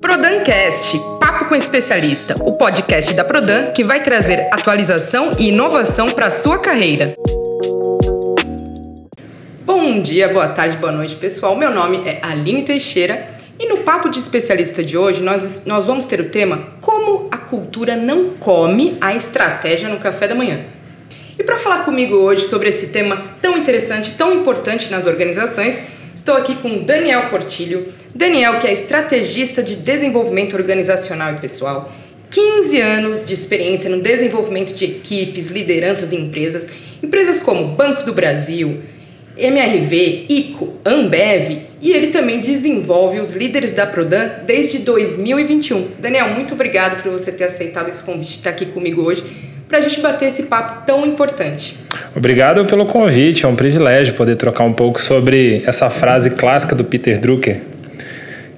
ProdanCast, Papo com Especialista, o podcast da Prodan que vai trazer atualização e inovação para a sua carreira. Bom dia, boa tarde, boa noite, pessoal. Meu nome é Aline Teixeira e no Papo de Especialista de hoje nós vamos ter o tema Como a cultura não come a estratégia no café da manhã. E para falar comigo hoje sobre esse tema tão interessante, tão importante nas organizações, estou aqui com Daniel Portillo. Daniel, que é estrategista de desenvolvimento organizacional e pessoal, 15 anos de experiência no desenvolvimento de equipes, lideranças em empresas como Banco do Brasil, MRV, ICO, Ambev, e ele também desenvolve os líderes da Prodan desde 2021. Daniel, muito obrigado por você ter aceitado esse convite de estar aqui comigo hoje para a gente bater esse papo tão importante. Obrigado pelo convite, é um privilégio poder trocar um pouco sobre essa frase clássica do Peter Drucker,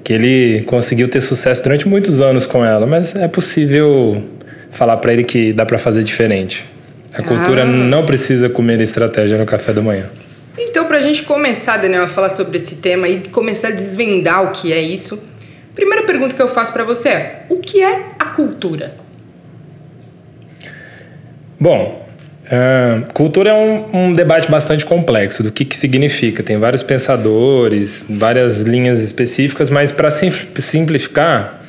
que ele conseguiu ter sucesso durante muitos anos com ela, mas é possível falar para ele que dá para fazer diferente. A cultura não precisa comer estratégia no café da manhã. Então, para a gente começar, Daniel, a falar sobre esse tema e começar a desvendar o que é isso, a primeira pergunta que eu faço para você é: o que é a cultura? Bom, cultura é um debate bastante complexo do que significa. Tem vários pensadores, várias linhas específicas, mas para simplificar,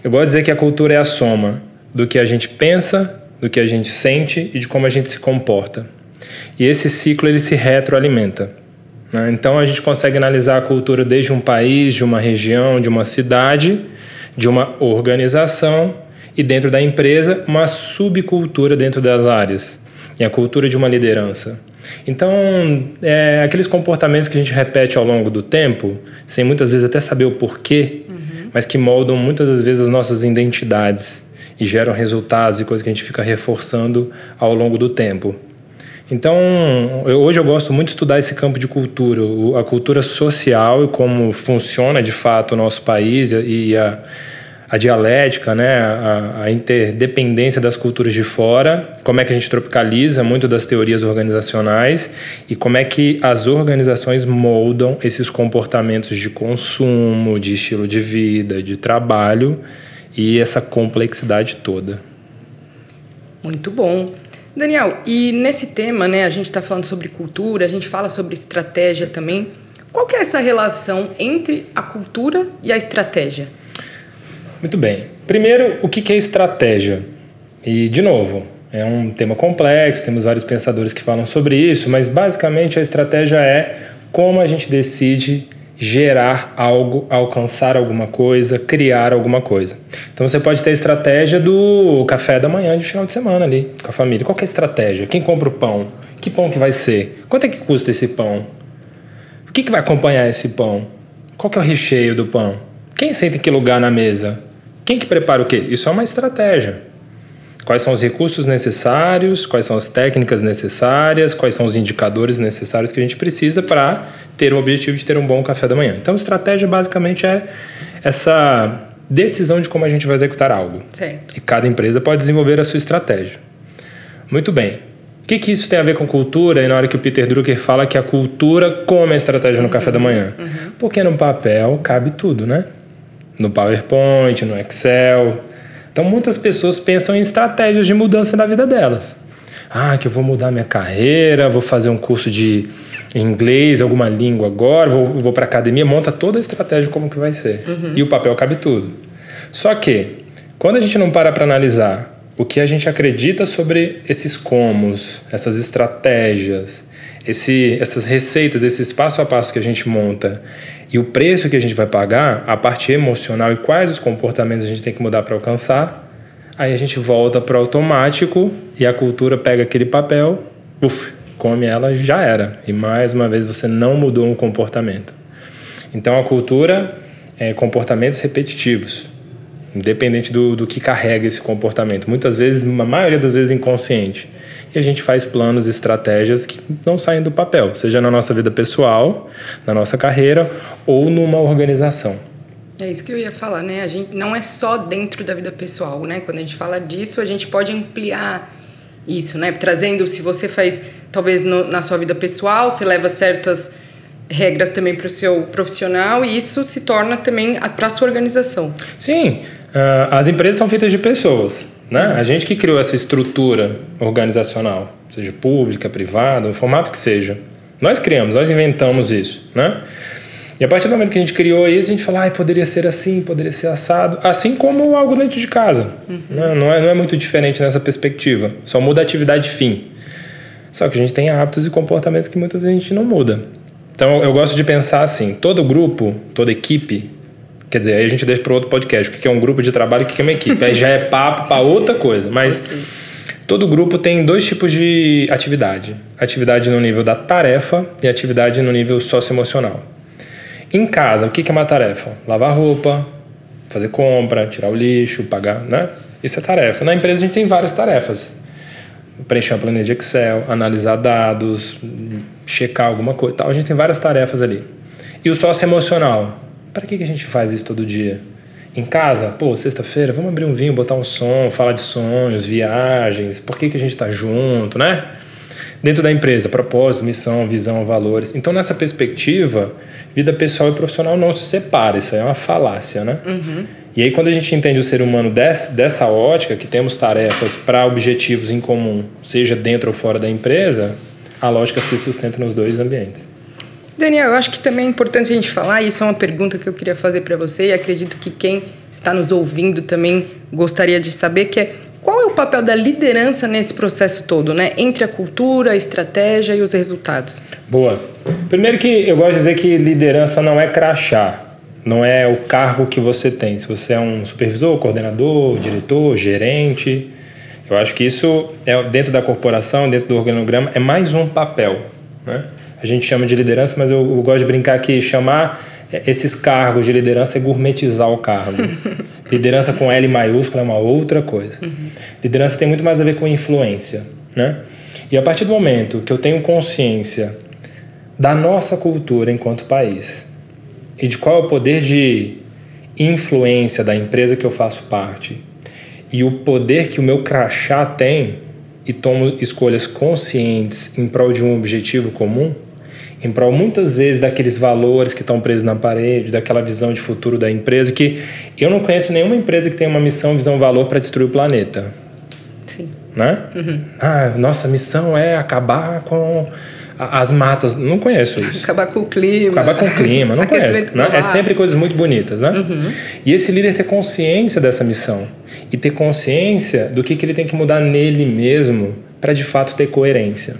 eu gosto de dizer que a cultura é a soma do que a gente pensa, do que a gente sente e de como a gente se comporta. E esse ciclo ele se retroalimenta, né? Então a gente consegue analisar a cultura desde um país, de uma região, de uma cidade, de uma organização e dentro da empresa uma subcultura dentro das áreas. E a cultura de uma liderança. Então, aqueles comportamentos que a gente repete ao longo do tempo, sem muitas vezes até saber o porquê, mas que moldam muitas das vezes as nossas identidades e geram resultados e coisas que a gente fica reforçando ao longo do tempo. Então, hoje eu gosto muito de estudar esse campo de cultura, a cultura social e como funciona de fato o nosso país e a dialética, né? A interdependência das culturas de fora, como é que a gente tropicaliza muito das teorias organizacionais e como é que as organizações moldam esses comportamentos de consumo, de estilo de vida, de trabalho e essa complexidade toda. Muito bom. Daniel, e nesse tema, né, a gente está falando sobre cultura, a gente fala sobre estratégia também. Qual que é essa relação entre a cultura e a estratégia? Muito bem. Primeiro, o que é estratégia? E, de novo, é um tema complexo, temos vários pensadores que falam sobre isso, mas basicamente a estratégia é como a gente decide gerar algo, alcançar alguma coisa, criar alguma coisa. Então você pode ter a estratégia do café da manhã de final de semana ali, com a família. Qual que é a estratégia? Quem compra o pão? Que pão que vai ser? Quanto é que custa esse pão? O que vai acompanhar esse pão? Qual que é o recheio do pão? Quem senta em que lugar na mesa? Quem que prepara o quê? Isso é uma estratégia. Quais são os recursos necessários? Quais são as técnicas necessárias? Quais são os indicadores necessários que a gente precisa para ter o objetivo de ter um bom café da manhã? Então, estratégia basicamente é essa decisão de como a gente vai executar algo. Certo. E cada empresa pode desenvolver a sua estratégia. Muito bem. O que isso tem a ver com cultura? E na hora que o Peter Drucker fala que a cultura come a estratégia no café da manhã? Porque no papel cabe tudo, né? No PowerPoint, no Excel. Então, muitas pessoas pensam em estratégias de mudança na vida delas. Que eu vou mudar minha carreira, vou fazer um curso de inglês, alguma língua agora, vou para a academia, monta toda a estratégia como que vai ser. E o papel cabe tudo. Só que, quando a gente não para analisar o que a gente acredita sobre esses comos, essas estratégias, essas receitas, esses passo a passo que a gente monta e o preço que a gente vai pagar, a parte emocional e quais os comportamentos a gente tem que mudar para alcançar, aí a gente volta para o automático e a cultura pega aquele papel, come ela, já era. E mais uma vez você não mudou um comportamento. Então a cultura é comportamentos repetitivos, independente do que carrega esse comportamento. Muitas vezes, a maioria das vezes inconsciente. E a gente faz planos, estratégias que não saem do papel, seja na nossa vida pessoal, na nossa carreira ou numa organização. É isso que eu ia falar, né? A gente não é só dentro da vida pessoal, né? Quando a gente fala disso, a gente pode ampliar isso, né? Trazendo, se você faz, talvez na sua vida pessoal, você leva certas regras também para o seu profissional e isso se torna também para a sua organização. Sim, as empresas são feitas de pessoas, né? A gente que criou essa estrutura organizacional, seja pública, privada, o formato que seja. Nós criamos, nós inventamos isso, né? E a partir do momento que a gente criou isso, a gente fala, poderia ser assim, poderia ser assado, assim como algo dentro de casa. Né? Não é muito diferente nessa perspectiva, só muda a atividade fim. Só que a gente tem hábitos e comportamentos que muitas vezes a gente não muda. Então eu gosto de pensar assim, todo grupo, toda equipe, quer dizer, aí a gente deixa para outro podcast, o que é um grupo de trabalho e o que é uma equipe. Aí já é papo para outra coisa, mas todo grupo tem 2 tipos de atividade. Atividade no nível da tarefa e atividade no nível socioemocional. Em casa, o que é uma tarefa? Lavar roupa, fazer compra, tirar o lixo, pagar, né? Isso é tarefa. Na empresa a gente tem várias tarefas. Preencher uma planilha de Excel, analisar dados, checar alguma coisa e tal. A gente tem várias tarefas ali. E o socioemocional? Para que a gente faz isso todo dia? Em casa, sexta-feira, vamos abrir um vinho, botar um som, falar de sonhos, viagens, por que a gente está junto, né? Dentro da empresa, propósito, missão, visão, valores. Então, nessa perspectiva, vida pessoal e profissional não se separa. Isso aí é uma falácia, né? E aí, quando a gente entende o ser humano dessa ótica, que temos tarefas para objetivos em comum, seja dentro ou fora da empresa, a lógica se sustenta nos 2 ambientes. Daniel, eu acho que também é importante a gente falar, e isso é uma pergunta que eu queria fazer para você, e acredito que quem está nos ouvindo também gostaria de saber, que é qual é o papel da liderança nesse processo todo, né? Entre a cultura, a estratégia e os resultados. Boa. Primeiro que eu gosto de dizer que liderança não é crachá, não é o cargo que você tem. Se você é um supervisor, coordenador, diretor, gerente, eu acho que isso, dentro da corporação, dentro do organograma, é mais um papel, né? A gente chama de liderança, mas eu gosto de brincar que chamar esses cargos de liderança é gourmetizar o cargo. Liderança com L maiúsculo é uma outra coisa. Liderança tem muito mais a ver com influência, né? E a partir do momento que eu tenho consciência da nossa cultura enquanto país e de qual é o poder de influência da empresa que eu faço parte e o poder que o meu crachá tem e tomo escolhas conscientes em prol de um objetivo comum, em prol muitas vezes daqueles valores que estão presos na parede, daquela visão de futuro da empresa, que eu não conheço nenhuma empresa que tenha uma missão, visão, valor para destruir o planeta. Sim. Né? Nossa missão é acabar com as matas. Não conheço isso. Acabar com o clima. Acabar com o clima, não conheço. Né? É sempre coisas muito bonitas, né? E esse líder ter consciência dessa missão e ter consciência do que ele tem que mudar nele mesmo para de fato ter coerência.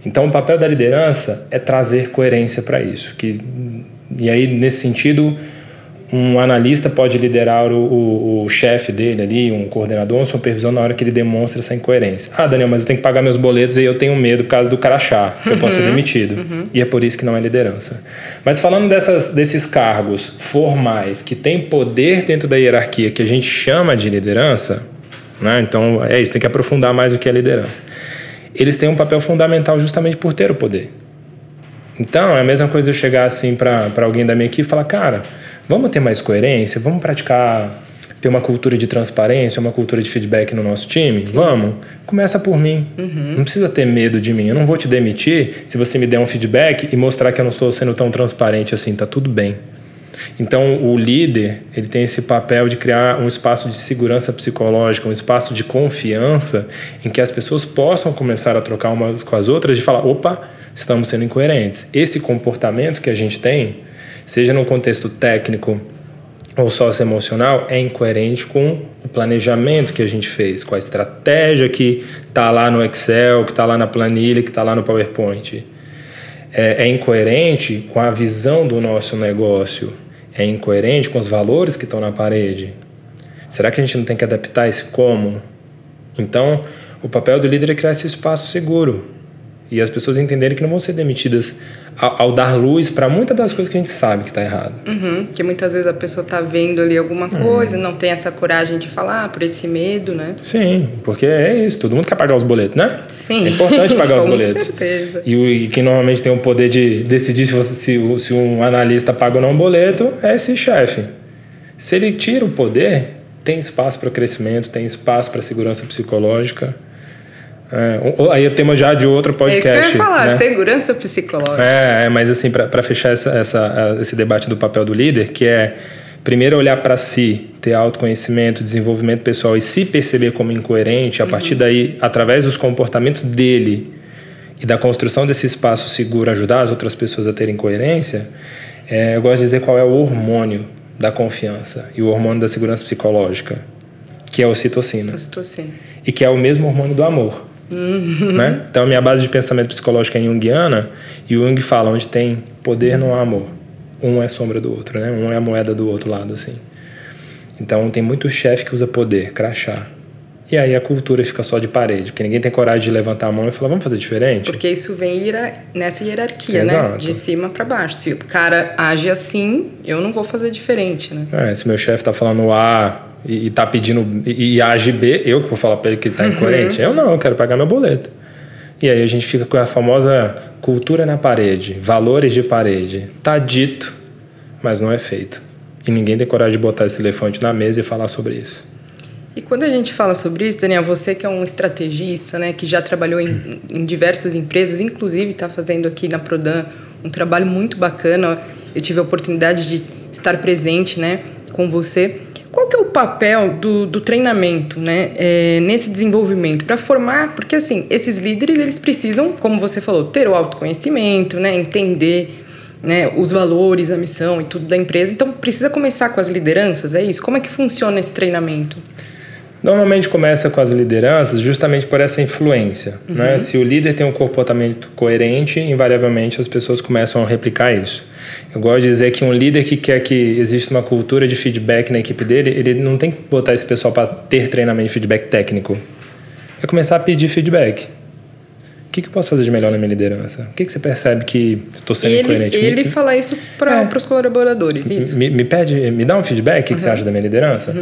Então, o papel da liderança é trazer coerência para isso. E aí, nesse sentido, um analista pode liderar o chefe dele ali, um coordenador, um supervisor, na hora que ele demonstra essa incoerência. Daniel, mas eu tenho que pagar meus boletos e eu tenho medo por causa do crachá, que eu posso ser demitido. E é por isso que não é liderança. Mas falando desses cargos formais, que têm poder dentro da hierarquia, que a gente chama de liderança, né? Então, é isso, tem que aprofundar mais o que é liderança. Eles têm um papel fundamental justamente por ter o poder. Então, é a mesma coisa de eu chegar assim para alguém da minha equipe e falar, cara, vamos ter mais coerência, vamos praticar, ter uma cultura de transparência, uma cultura de feedback no nosso time? Sim. Vamos? Começa por mim. Não precisa ter medo de mim. Eu não vou te demitir se você me der um feedback e mostrar que eu não estou sendo tão transparente assim, tá tudo bem. Então, o líder, ele tem esse papel de criar um espaço de segurança psicológica, um espaço de confiança em que as pessoas possam começar a trocar umas com as outras e falar, opa, estamos sendo incoerentes. Esse comportamento que a gente tem, seja no contexto técnico ou socioemocional, é incoerente com o planejamento que a gente fez, com a estratégia que está lá no Excel, que está lá na planilha, que está lá no PowerPoint. É incoerente com a visão do nosso negócio, é incoerente com os valores que estão na parede. Será que a gente não tem que adaptar esse como? Então, o papel do líder é criar esse espaço seguro e as pessoas entenderem que não vão ser demitidas ao dar luz para muitas das coisas que a gente sabe que está errado. Que muitas vezes a pessoa está vendo ali alguma coisa, não tem essa coragem de falar por esse medo, né? Sim, porque é isso, todo mundo quer pagar os boletos, né? Sim. É importante pagar os boletos. Com certeza. E quem normalmente tem o poder de decidir se um analista paga ou não um boleto é esse chefe. Se ele tira o poder, tem espaço para crescimento, tem espaço para segurança psicológica. Aí é tema já de outro podcast. É isso que eu ia falar, né? Segurança psicológica. Mas assim, para fechar esse debate do papel do líder, que é primeiro olhar para si, ter autoconhecimento, desenvolvimento pessoal e se perceber como incoerente, a partir daí, através dos comportamentos dele e da construção desse espaço seguro, ajudar as outras pessoas a terem coerência, eu gosto de dizer qual é o hormônio da confiança e o hormônio da segurança psicológica, que é a ocitocina. E que é o mesmo hormônio do amor. Né? Então, a minha base de pensamento psicológico é junguiana, e o Jung fala, onde tem poder não há amor. Um é sombra do outro, né? Um é a moeda do outro lado, assim. Então, tem muito chefe que usa poder, crachá. E aí a cultura fica só de parede, porque ninguém tem coragem de levantar a mão e falar, vamos fazer diferente? Porque isso vem nessa hierarquia, Exato. né? De cima para baixo. Se o cara age assim, eu não vou fazer diferente, né? Se meu chefe tá falando A e tá pedindo e age B, eu que vou falar para ele que ele tá incoerente. Eu quero pagar meu boleto. E aí a gente fica com a famosa cultura na parede, valores de parede. Tá dito, mas não é feito. E ninguém tem coragem de botar esse elefante na mesa e falar sobre isso. E quando a gente fala sobre isso, Daniel, você que é um estrategista, né, que já trabalhou em diversas empresas, inclusive está fazendo aqui na Prodan um trabalho muito bacana. Eu tive a oportunidade de estar presente, né, com você. Qual que é o papel do treinamento, né, nesse desenvolvimento? Para formar, porque assim, esses líderes, eles precisam, como você falou, ter o autoconhecimento, né, entender, né, os valores, a missão e tudo da empresa. Então, precisa começar com as lideranças, é isso? Como é que funciona esse treinamento? Normalmente começa com as lideranças justamente por essa influência. Né? Se o líder tem um comportamento coerente, invariavelmente as pessoas começam a replicar isso. Eu gosto de dizer que um líder que quer que exista uma cultura de feedback na equipe dele, ele não tem que botar esse pessoal para ter treinamento de feedback técnico. É começar a pedir feedback. O que eu posso fazer de melhor na minha liderança? O que você percebe que estou sendo incoerente? Ele fala isso para os colaboradores, isso. Me dá um feedback, o que você acha da minha liderança?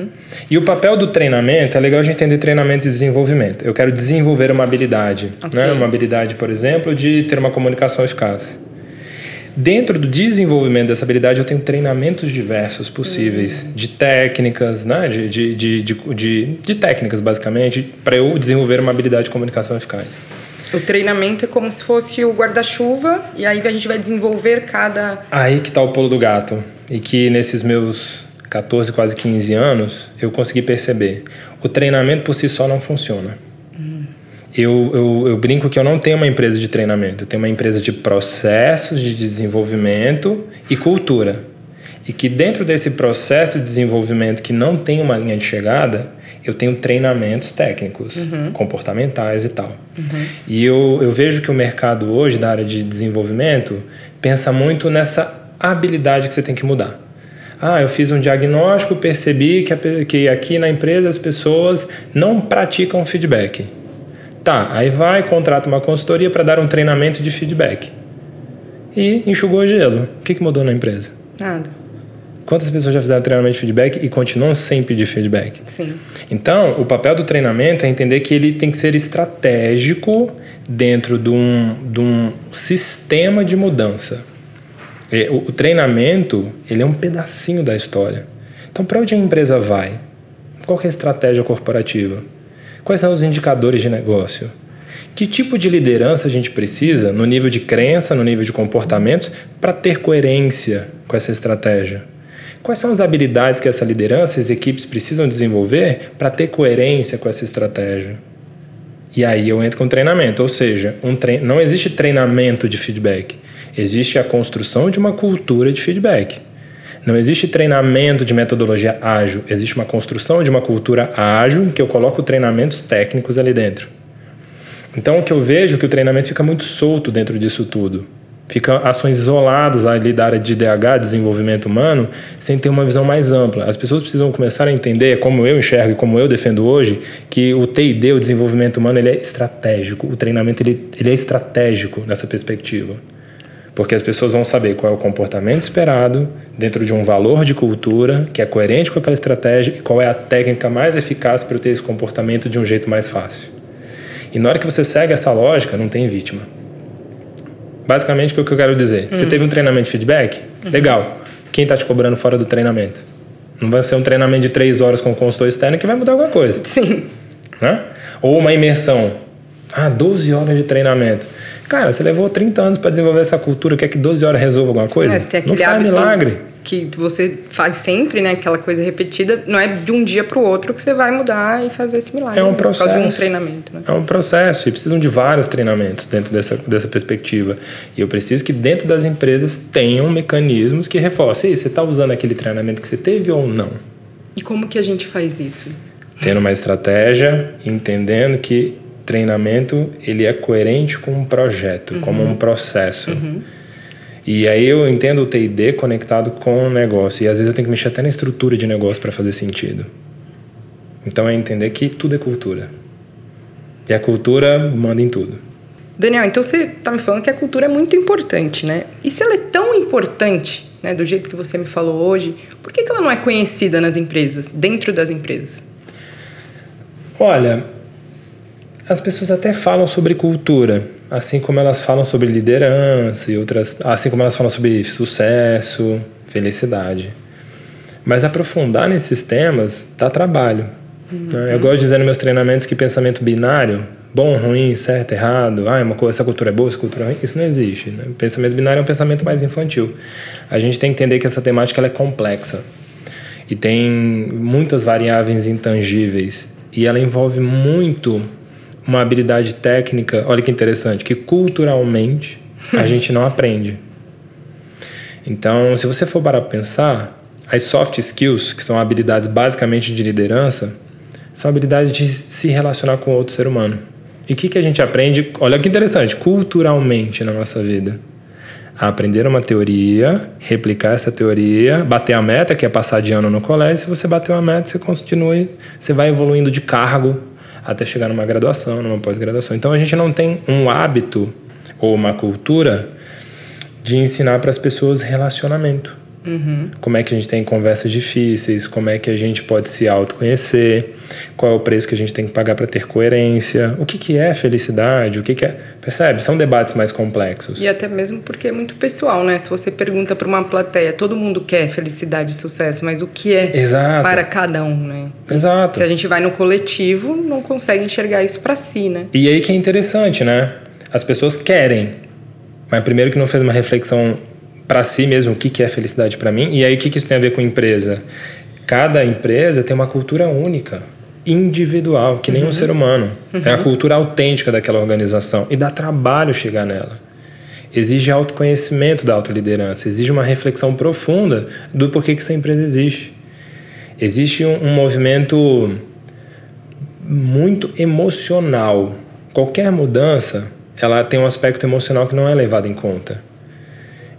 E o papel do treinamento, é legal a gente entender treinamento e desenvolvimento. Eu quero desenvolver uma habilidade. Né? Uma habilidade, por exemplo, de ter uma comunicação eficaz. Dentro do desenvolvimento dessa habilidade, eu tenho treinamentos diversos possíveis, de técnicas, né? de técnicas, basicamente, para eu desenvolver uma habilidade de comunicação eficaz. O treinamento é como se fosse o guarda-chuva, e aí a gente vai desenvolver cada... Aí que está o pulo do gato. E que nesses meus 14, quase 15 anos, eu consegui perceber. O treinamento por si só não funciona. Eu brinco que eu não tenho uma empresa de treinamento. Eu tenho uma empresa de processos de desenvolvimento e cultura. E que dentro desse processo de desenvolvimento que não tem uma linha de chegada, eu tenho treinamentos técnicos, comportamentais e tal. E eu vejo que o mercado hoje, da área de desenvolvimento, pensa muito nessa habilidade que você tem que mudar. Eu fiz um diagnóstico, percebi que aqui na empresa as pessoas não praticam feedback. Tá, aí contrata uma consultoria para dar um treinamento de feedback. E enxugou o gelo. O que mudou na empresa? Nada. Quantas pessoas já fizeram treinamento de feedback e continuam sem pedir feedback? Sim. Então, o papel do treinamento é entender que ele tem que ser estratégico dentro de um sistema de mudança. O treinamento, ele é um pedacinho da história. Então, para onde a empresa vai? Qual que é a estratégia corporativa? Quais são os indicadores de negócio? Que tipo de liderança a gente precisa no nível de crença, no nível de comportamentos, para ter coerência com essa estratégia? Quais são as habilidades que essa liderança e as equipes precisam desenvolver para ter coerência com essa estratégia? E aí eu entro com treinamento, ou seja, não existe treinamento de feedback, existe a construção de uma cultura de feedback. Não existe treinamento de metodologia ágil, existe uma construção de uma cultura ágil em que eu coloco treinamentos técnicos ali dentro. Então o que eu vejo é que o treinamento fica muito solto dentro disso tudo. Fica ações isoladas ali da área de DH, desenvolvimento humano, sem ter uma visão mais ampla. As pessoas precisam começar a entender, como eu enxergo e como eu defendo hoje, que o T&D, o desenvolvimento humano, ele é estratégico. O treinamento ele é estratégico nessa perspectiva. Porque as pessoas vão saber qual é o comportamento esperado dentro de um valor de cultura que é coerente com aquela estratégia e qual é a técnica mais eficaz para eu ter esse comportamento de um jeito mais fácil. E na hora que você segue essa lógica, não tem vítima. Basicamente, o que eu quero dizer? Você teve um treinamento de feedback? Legal. Quem está te cobrando fora do treinamento? Não vai ser um treinamento de 3 horas com um consultor externo que vai mudar alguma coisa. Sim. Né? Ou uma imersão. Ah, 12 horas de treinamento. Cara, você levou 30 anos para desenvolver essa cultura, quer que 12 horas resolva alguma coisa? Você tem Não aquele faz hábito milagre. que você faz sempre, né? Aquela coisa repetida. Não é de um dia para o outro que você vai mudar e fazer esse milagre. É um processo. Por causa de um treinamento, né? É um processo. E precisam de vários treinamentos dentro dessa perspectiva. E eu preciso que dentro das empresas tenham mecanismos que reforcem. Você está usando aquele treinamento que você teve ou não? E como que a gente faz isso? Tendo uma estratégia, entendendo que treinamento ele é coerente com um projeto, como um processo. E aí eu entendo o T&D conectado com o negócio. E às vezes eu tenho que mexer até na estrutura de negócio para fazer sentido. Então é entender que tudo é cultura. E a cultura manda em tudo. Daniel, então você está me falando que a cultura é muito importante, né? E se ela é tão importante, né, do jeito que você me falou hoje, por que ela não é conhecida nas empresas, dentro das empresas? Olha, as pessoas até falam sobre cultura, assim como elas falam sobre liderança e outras, assim como elas falam sobre sucesso, felicidade. Mas aprofundar nesses temas dá trabalho. Eu gosto de dizer nos meus treinamentos que pensamento binário, bom, ruim, certo, errado, essa cultura é boa, essa cultura é ruim, isso não existe. Né? O pensamento binário é um pensamento mais infantil. A gente tem que entender que essa temática ela é complexa e tem muitas variáveis intangíveis e ela envolve muito uma habilidade técnica, olha que interessante, que culturalmente a gente não aprende. Então, se você for parar para pensar, as soft skills, que são habilidades basicamente de liderança, são habilidades de se relacionar com outro ser humano. E o que a gente aprende, olha que interessante, culturalmente na nossa vida? A aprender uma teoria, replicar essa teoria, bater a meta, que é passar de ano no colégio. Se você bateu a meta, você continua, você vai evoluindo de cargo até chegar numa graduação, numa pós-graduação. Então a gente não tem um hábito ou uma cultura de ensinar para as pessoas relacionamento. Como é que a gente tem conversas difíceis, como é que a gente pode se autoconhecer, qual é o preço que a gente tem que pagar para ter coerência, o que é felicidade, o que é... Percebe? São debates mais complexos. E até mesmo porque é muito pessoal, né? Se você pergunta para uma plateia, todo mundo quer felicidade e sucesso, mas o que é para cada um, né? Exato. Se a gente vai no coletivo, não consegue enxergar isso para si, né? E aí que é interessante, né? As pessoas querem, mas primeiro que não fez uma reflexão para si mesmo, o que é felicidade para mim, e aí o que isso tem a ver com empresa? Cada empresa tem uma cultura única, individual, que nem um ser humano. É a cultura autêntica daquela organização e dá trabalho chegar nela. Exige autoconhecimento da autoliderança, exige uma reflexão profunda do porquê que essa empresa existe. Existe um movimento muito emocional. Qualquer mudança, ela tem um aspecto emocional que não é levado em conta.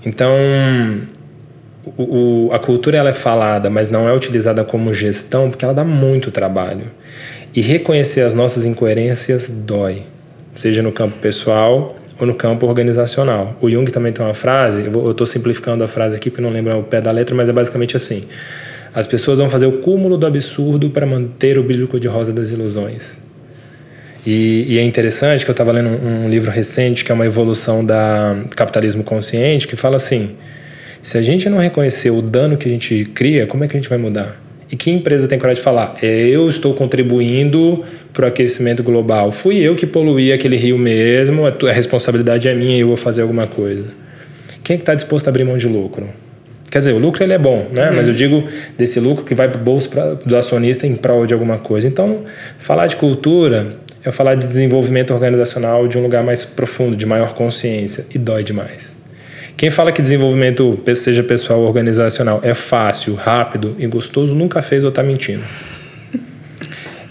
Então, a cultura ela é falada, mas não é utilizada como gestão, porque ela dá muito trabalho. E reconhecer as nossas incoerências dói, seja no campo pessoal ou no campo organizacional. O Jung também tem uma frase, eu estou simplificando a frase aqui porque não lembro o pé da letra, mas é basicamente assim: as pessoas vão fazer o cúmulo do absurdo para manter o brilho cor-de-rosa das ilusões. E é interessante que eu estava lendo um livro recente que é uma evolução da capitalismo consciente, que fala assim: se a gente não reconhecer o dano que a gente cria, como é que a gente vai mudar? E que empresa tem coragem de falar: eu estou contribuindo para o aquecimento global, fui eu que poluí aquele rio mesmo, a responsabilidade é minha e eu vou fazer alguma coisa. Quem é que está disposto a abrir mão de lucro? Quer dizer, o lucro ele é bom, né? Mas eu digo desse lucro que vai para o bolso do acionista em prol de alguma coisa. Então, falar de cultura é falar de desenvolvimento organizacional de um lugar mais profundo, de maior consciência, e dói demais. Quem fala que desenvolvimento, seja pessoal ou organizacional, é fácil, rápido e gostoso, nunca fez ou está mentindo.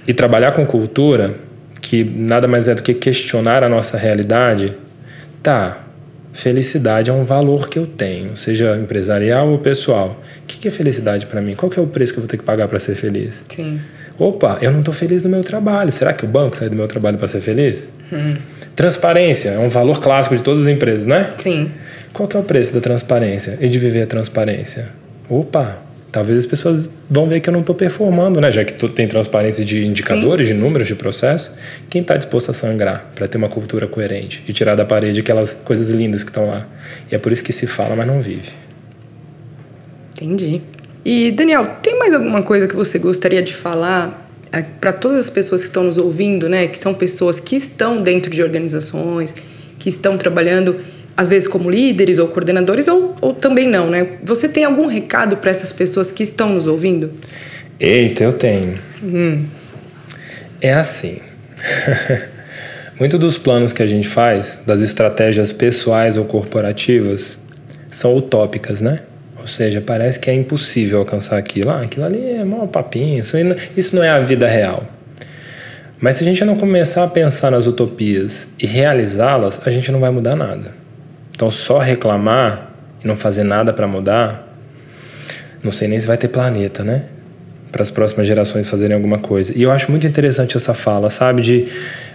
E trabalhar com cultura, que nada mais é do que questionar a nossa realidade, felicidade é um valor que eu tenho, seja empresarial ou pessoal. O que é felicidade para mim? Qual que é o preço que eu vou ter que pagar para ser feliz? Sim. Opa, eu não estou feliz no meu trabalho. Será que o banco sai do meu trabalho para ser feliz? Transparência é um valor clássico de todas as empresas, né? Sim. Qual que é o preço da transparência e de viver a transparência? Opa, talvez as pessoas vão ver que eu não estou performando, né? Já que tem transparência de indicadores, de números, de processo. Quem está disposto a sangrar para ter uma cultura coerente e tirar da parede aquelas coisas lindas que estão lá? E é por isso que se fala, mas não vive. Entendi. E, Daniel, tem mais alguma coisa que você gostaria de falar para todas as pessoas que estão nos ouvindo, né, que são pessoas que estão dentro de organizações, que estão trabalhando, às vezes como líderes ou coordenadores, ou também não, né? Você tem algum recado para essas pessoas que estão nos ouvindo? Eita, eu tenho. É assim. Muitos dos planos que a gente faz, das estratégias pessoais ou corporativas, são utópicas, né? Ou seja, parece que é impossível alcançar aquilo. Aquilo ali é mó papinho, isso não é a vida real. Mas se a gente não começar a pensar nas utopias e realizá-las, a gente não vai mudar nada. Então, só reclamar e não fazer nada para mudar, não sei nem se vai ter planeta, né? Para as próximas gerações fazerem alguma coisa. E eu acho muito interessante essa fala, sabe?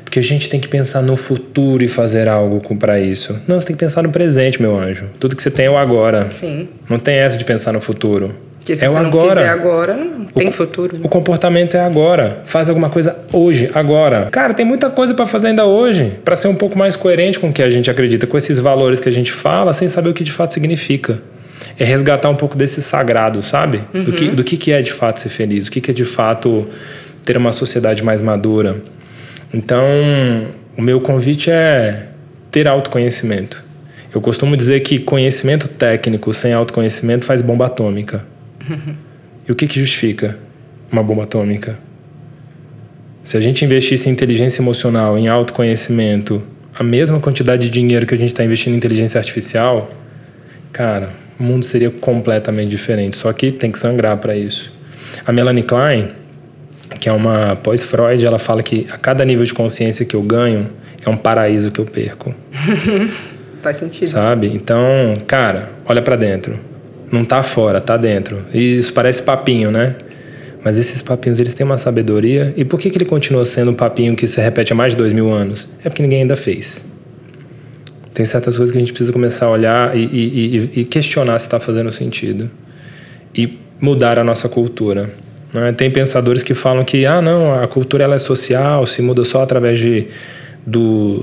Porque a gente tem que pensar no futuro e fazer algo para isso. Não, você tem que pensar no presente, meu anjo. Tudo que você tem é o agora. Sim. Não tem essa de pensar no futuro. Porque se você não fizer agora, não tem futuro. Né? O comportamento é agora. Faz alguma coisa hoje, agora. Cara, tem muita coisa para fazer ainda hoje. Para ser um pouco mais coerente com o que a gente acredita, com esses valores que a gente fala, sem saber o que de fato significa. É resgatar um pouco desse sagrado, sabe? Do que é de fato ser feliz, o que é de fato ter uma sociedade mais madura. Então, o meu convite é ter autoconhecimento. Eu costumo dizer que conhecimento técnico sem autoconhecimento faz bomba atômica. E o que justifica uma bomba atômica? Se a gente investisse em inteligência emocional, em autoconhecimento, a mesma quantidade de dinheiro que a gente está investindo em inteligência artificial, cara, o mundo seria completamente diferente. Só que tem que sangrar para isso. A Melanie Klein, que é uma pós-Freud, ela fala que a cada nível de consciência que eu ganho é um paraíso que eu perco. Faz sentido. Sabe? Então, cara, olha para dentro. Não tá fora, tá dentro. E isso parece papinho, né? Mas esses papinhos, eles têm uma sabedoria. E por que ele continua sendo um papinho que se repete há mais de 2000 anos? É porque ninguém ainda fez. Tem certas coisas que a gente precisa começar a olhar e questionar se está fazendo sentido. E mudar a nossa cultura. Né? Tem pensadores que falam que não, a cultura ela é social, se muda só através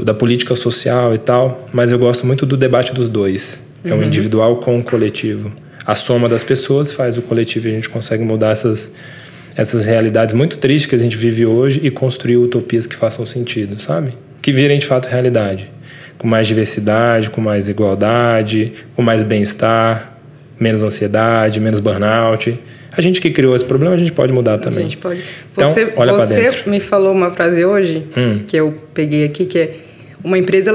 da política social e tal. Mas eu gosto muito do debate dos dois. É o individual com o coletivo. A soma das pessoas faz o coletivo e a gente consegue mudar essas realidades muito tristes que a gente vive hoje e construir utopias que façam sentido, sabe? Que virem de fato realidade. Com mais diversidade, com mais igualdade, com mais bem-estar, menos ansiedade, menos burnout. A gente que criou esse problema, a gente pode mudar também. A gente pode. Então, olha pra dentro. Você me falou uma frase hoje, que eu peguei aqui, que é: uma empresa,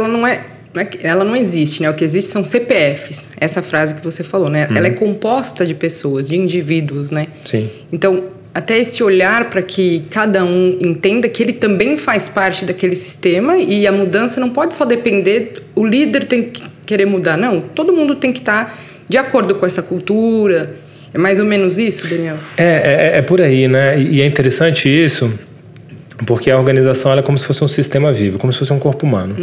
ela não existe, né? O que existe são CPFs. Essa frase que você falou, né? Ela é composta de pessoas, de indivíduos, né? Sim. Então, até esse olhar para que cada um entenda que ele também faz parte daquele sistema e a mudança não pode só depender, o líder tem que querer mudar. Não, todo mundo tem que estar de acordo com essa cultura. É mais ou menos isso, Daniel? É por aí, né? E é interessante isso, porque a organização ela é como se fosse um sistema vivo, como se fosse um corpo humano.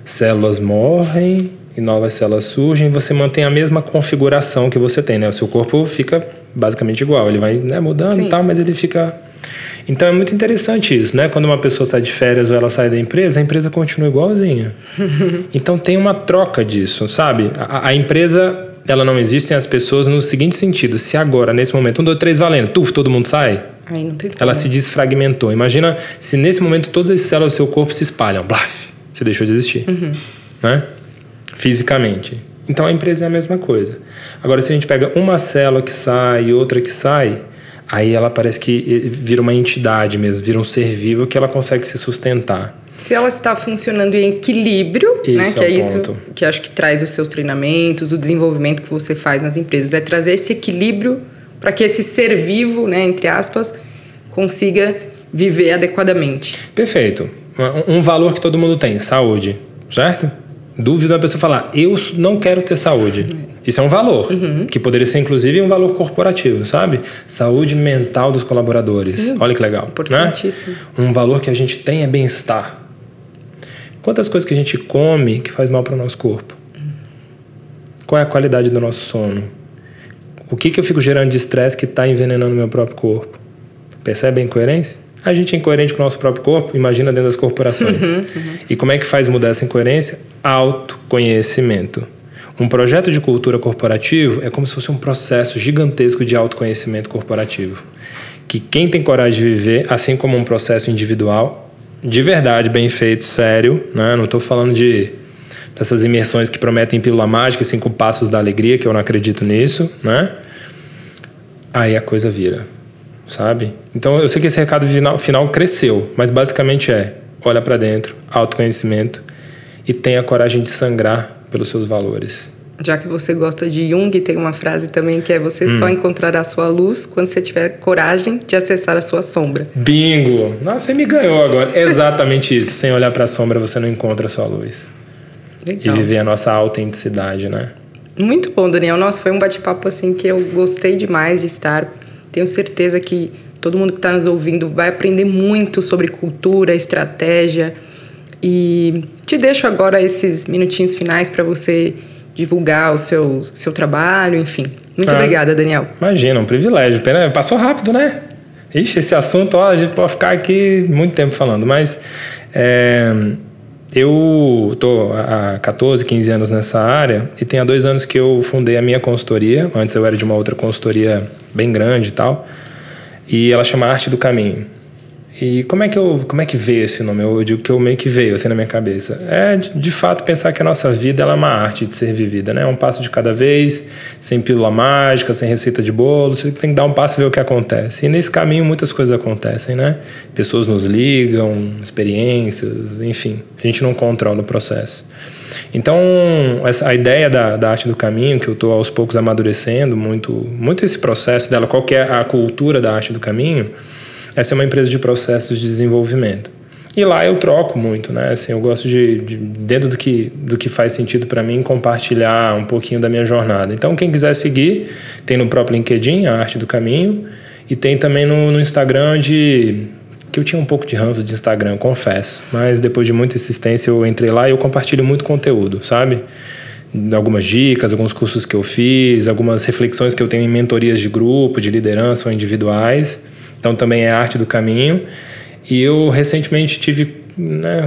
Células morrem e novas células surgem e você mantém a mesma configuração que você tem, né? O seu corpo fica basicamente igual, ele vai, né, mudando e tal, mas ele fica... Então é muito interessante isso, né? Quando uma pessoa sai de férias ou ela sai da empresa, a empresa continua igualzinha. Então tem uma troca disso, sabe? A empresa, ela não existe sem as pessoas no seguinte sentido: se agora, nesse momento, 1, 2, 3, valendo, todo mundo sai, aí não tem como. Ela se desfragmentou. Imagina se nesse momento todas as células do seu corpo se espalham, blaf, você deixou de existir, né? Fisicamente. Então a empresa é a mesma coisa. Agora, se a gente pega uma célula que sai e outra que sai, aí ela parece que vira uma entidade mesmo, vira um ser vivo que ela consegue se sustentar. Se ela está funcionando em equilíbrio, né, que é isso que acho que traz os seus treinamentos, o desenvolvimento que você faz nas empresas, é trazer esse equilíbrio para que esse ser vivo, né, entre aspas, consiga viver adequadamente. Perfeito. Um valor que todo mundo tem, saúde, certo? Dúvida da pessoa falar, eu não quero ter saúde. Isso é um valor, que poderia ser inclusive um valor corporativo, sabe? Saúde mental dos colaboradores. Sim, olha que legal. Importantíssimo. Né? Um valor que a gente tem é bem-estar. Quantas coisas que a gente come que faz mal para o nosso corpo? Qual é a qualidade do nosso sono? O que eu fico gerando de estresse que está envenenando o meu próprio corpo? Percebe a incoerência? A gente é incoerente com o nosso próprio corpo, imagina dentro das corporações. E como é que faz mudar essa incoerência? Autoconhecimento. Um projeto de cultura corporativo é como se fosse um processo gigantesco de autoconhecimento corporativo. que quem tem coragem de viver, assim como um processo individual, de verdade, bem feito, sério, né? Não estou falando dessas imersões que prometem pílula mágica, 5 passos da alegria, que eu não acredito nisso, né? Aí a coisa vira, sabe? Então eu sei que esse recado final cresceu, mas basicamente olha para dentro, autoconhecimento e tenha coragem de sangrar pelos seus valores. Já que você gosta de Jung, tem uma frase também que é: você só encontrará a sua luz quando você tiver coragem de acessar a sua sombra. Bingo! Nossa, você me ganhou agora. Exatamente isso. Sem olhar para a sombra, você não encontra a sua luz. Legal. E viver a nossa autenticidade, né? Muito bom, Daniel. Nossa, foi um bate-papo assim que eu gostei demais de estar. Tenho certeza que todo mundo que está nos ouvindo vai aprender muito sobre cultura, estratégia. E te deixo agora esses minutinhos finais para você divulgar o seu trabalho, enfim. Muito obrigada, Daniel. Imagina, um privilégio. Pena, passou rápido, né? Ixi, esse assunto, a gente pode ficar aqui muito tempo falando, mas eu estou há 14, 15 anos nessa área e tem há 2 anos que eu fundei a minha consultoria. Antes eu era de uma outra consultoria bem grande e tal, e ela chama Arte do Caminho. E como é que veio esse nome? Eu digo que meio que veio assim na minha cabeça. De fato pensar que a nossa vida ela é uma arte de ser vivida, né? Um passo de cada vez, sem pílula mágica, sem receita de bolo. Você tem que dar um passo e ver o que acontece. E nesse caminho muitas coisas acontecem, né? Pessoas nos ligam, experiências, enfim. A gente não controla o processo. Então, a ideia da Arte do Caminho, que eu estou aos poucos amadurecendo, muito esse processo dela, qual que é a cultura da Arte do Caminho. Essa é uma empresa de processos de desenvolvimento. E lá eu troco muito, né? Assim, eu gosto dentro do que faz sentido para mim, compartilhar um pouquinho da minha jornada. Então, quem quiser seguir, tem no próprio LinkedIn, a Arte do Caminho, e tem também no Instagram, que eu tinha um pouco de ranço de Instagram, confesso. Mas depois de muita insistência, eu entrei lá e eu compartilho muito conteúdo, sabe? Algumas dicas, alguns cursos que eu fiz, algumas reflexões que eu tenho em mentorias de grupo, de liderança ou individuais. Então também é Arte do Caminho. E eu recentemente tive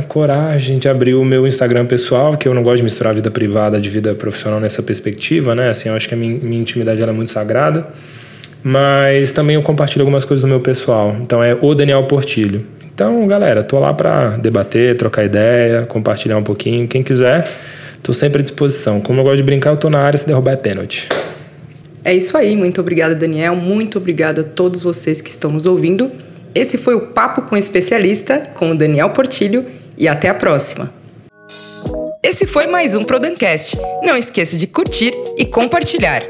coragem de abrir o meu Instagram pessoal, que eu não gosto de misturar a vida privada de vida profissional nessa perspectiva, né? Assim, eu acho que a minha intimidade ela é muito sagrada. Mas também eu compartilho algumas coisas do meu pessoal. Então é o Daniel Portillo. Então, galera, tô lá para debater, trocar ideia, compartilhar um pouquinho. Quem quiser, tô sempre à disposição. Como eu gosto de brincar, eu tô na área, se derrubar é pênalti. É isso aí, muito obrigada, Daniel, muito obrigada a todos vocês que estão nos ouvindo. Esse foi o Papo com o Especialista, com o Daniel Portillo, e até a próxima. Esse foi mais um Prodancast. Não esqueça de curtir e compartilhar.